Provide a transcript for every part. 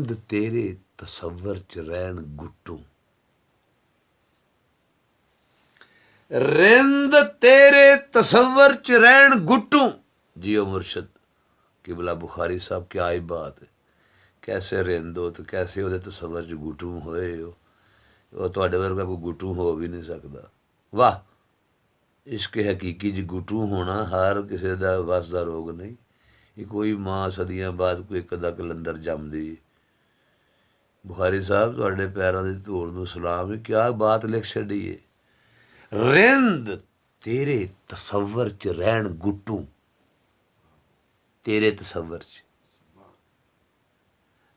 रिंद तेरे तसव्वर च रहन गुट्टू, रिंद तेरे तसव्वर च रहन गुट्टू। जियो मुर्शद किबला बुखारी साहब, क्या ही बात है, कैसे रिंद हो तो कैसे वो तसव्वर च गुट्टू होए हो, वो तुहाडे वर्गा कोई गुट्टू हो भी नहीं सकता। वाह, इश्क हकीकी च गुट्टू होना हर किसी का वस का रोग नहीं। ये कोई मां सदियां बाद कोई एक अद्धा कलंदर जमदी। बुखारी साहब तुहाडे पैरों की धूड़ नूं सलाम है, क्या बात लिख छड़ी है। रिंद तेरे तसव्वर च रहन गुट्टू, तेरे तसव्वर च,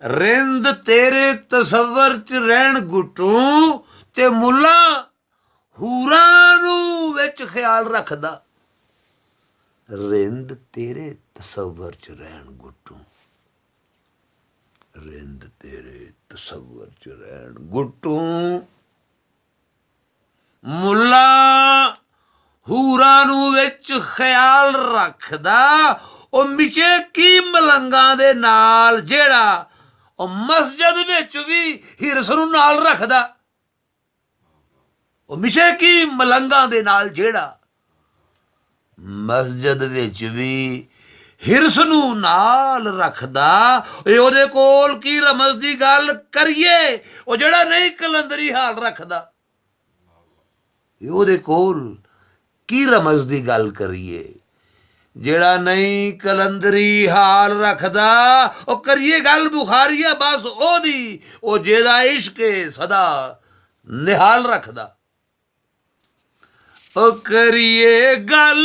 रिंद तेरे तसव्वर च रहन गुट्टू, ते मुल्ला हूरां नूं विच ख्याल रखदा। रिंद तेरे तसव्वर च रहन गुट्टू, रिंद तेरे तसव्वर च रहन गुट्टू, मुल्ला हूरां नूं विच ख्याल रखदा। ओ मिचे की मलंगां दे नाल जेड़ा ओ मस्जिद विच भी हिरस नूं नाल रखदा। ओ मिचे की मलंगां दे नाल जेड़ा मस्जिद विच भी हिरस नूं नाल रखदा। ओहदे कोल की रमज दी गल करिए, ओ जेड़ा नहीं कलंदरी हाल रखदा। ओहदे कोल की रमज दी गल करिए, जेड़ा नहीं कलंदरी हाल रखदा। ओ करिए गल बुखारिया बस ओदी, ओ जेड़ा इश्क सदा निहाल रखदा। ओ करिए गल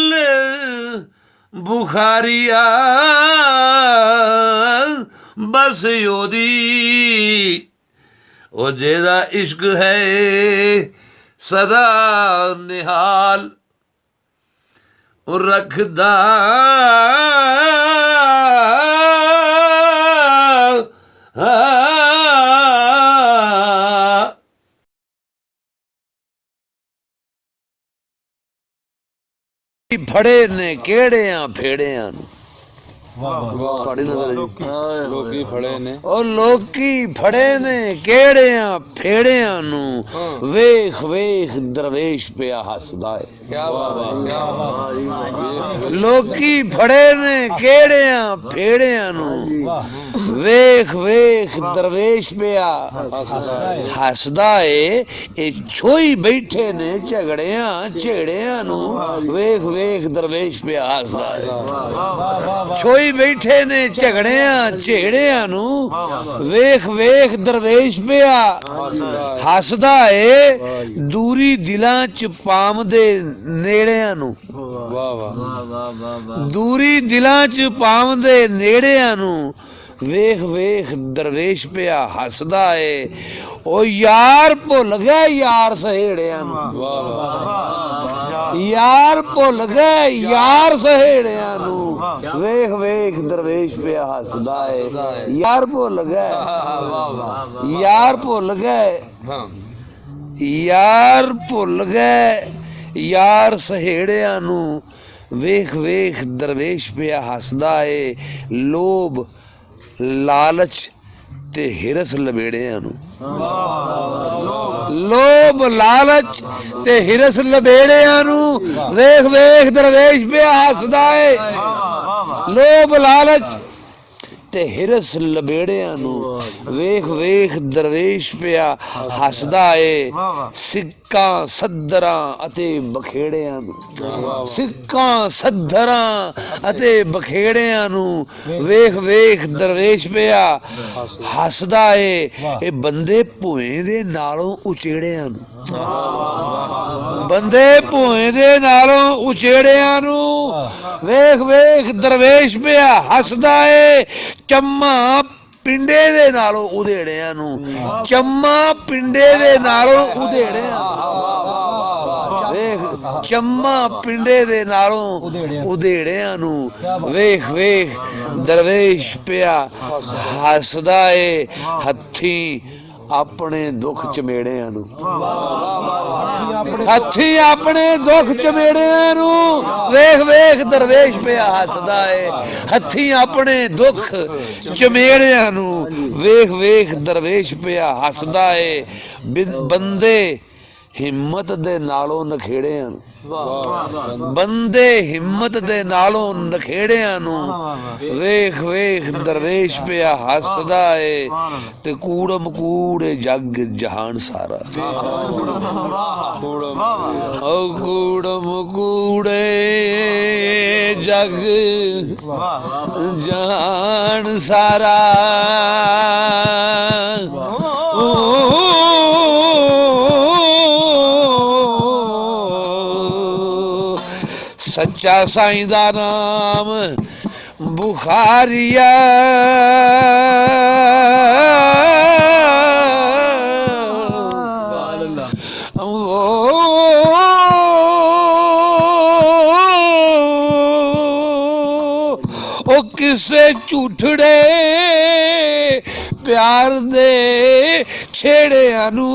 बुखारिया बस ओदी, ओ जेदा इश्क है सदा निहाल रखदा। फड़े ने केड़ियां फेड़ियां नूं, लोकी फड़े ने ओ लोकी फड़े ने केड़ियां फेड़ियां नूं, वेख वेख दरवेश पिया हसदा है। क्या बात है, क्या बात है। लोकी फड़े ने केड़ियां फेड़ियां नूं, वेख वेख दरवेश पिया हसदा है। ए छोई बैठे ने झगड़ियां झेड़ियां नूं, वेख वेख दरवेश पिया हसदा है। छोई बैठे ने झगड़ियां झेड़ियां नूं, वेख वेख दरवेश पिया हसदा है। दूरी दिलां च पावदे नेड़ियां नूं, वाह वाह। दूरी दिलां च पावदे नेड़ियां नूं, वेख वेख दरवेश पिया हसदा है। ओ यार भुल गए यार सहेड़ियां नूं, यार भुल गए यार सहेड़ियां नूं, वेख वेख दरवेश पिया हसदा है। यार भुल गए यार भुल गए यार भुल गए यार सहेड़ियां नूं, वेख वेख दरवेश पिया हसदा है। लोभ लालच ते हिरस लबेड़ियां नूं, लोभ लालच ते हिरस लबेड़ियां नूं, वेख वेख दरवेश पिया हसदा है। लोभ लालच ते हिरस लबेड़ियां नूं, वेख वेख दरवेश पिया हसदा है। सिक्कां सद्धरां अते बखेड़ियां नूं, सिक्कां सद्धरां अते बखेड़ियां नूं, वेख वेख दरवेश पिया हसदा है। ए बंदे भोए दे नालों उचेड़ियां नूं, बंदे भोए दे नालों उचेड़ियां नूं, वेख वेख दरवेश पिया हसदा है। चम्मा पिंडे दे नालों उधेड़ियां नूं, चम्मा पिंडे दे नालों उधेड़ियां, वेख चम्मा पिंडे दे नालों उधेड़ियां नूं, वेख वेख दरवेश पिया हसदा है। हथी ਆਪਣੇ ਦੁੱਖ ਚਮੇੜਿਆਂ ਨੂੰ ਹੱਥੀ ਆਪਣੇ ਦੁੱਖ ਚਮੇੜਿਆਂ ਨੂੰ ਵੇਖ ਵੇਖ ਦਰਵੇਸ਼ ਪਿਆ ਹੱਸਦਾ ਏ ਹੱਥੀ ਆਪਣੇ ਦੁੱਖ ਚਮੇੜਿਆਂ ਨੂੰ ਵੇਖ ਵੇਖ ਦਰਵੇਸ਼ ਪਿਆ ਹੱਸਦਾ ਏ ਬੰਦੇ ਹਿੰਮਤ ਦੇ ਨਾਲੋਂ ਨਖੇੜਿਆਂ ਨੂੰ ਬੰਦੇ ਹਿੰਮਤ ਦੇ ਨਾਲੋਂ ਨਖੇੜਿਆਂ ਨੂੰ ਵੇਖ ਵੇਖ ਦਰਵੇਸ਼ ਪਿਆ ਹੱਸਦਾ ਏ ਤੇ ਕੂੜਮ ਕੂੜੇ ਜੱਗ ਜਹਾਨ ਸਾਰਾ ਓ ਕੂੜਮ ਕੂੜੇ ਜੱਗ ਜਹਾਨ ਸਾਰਾ सच्चा साईं दा नाम बुखारिया ओ किसे झूठड़े प्यार दे छेड़िया नू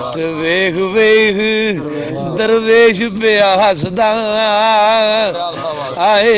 ते वेख वेख दरवेश पिया हसदा आए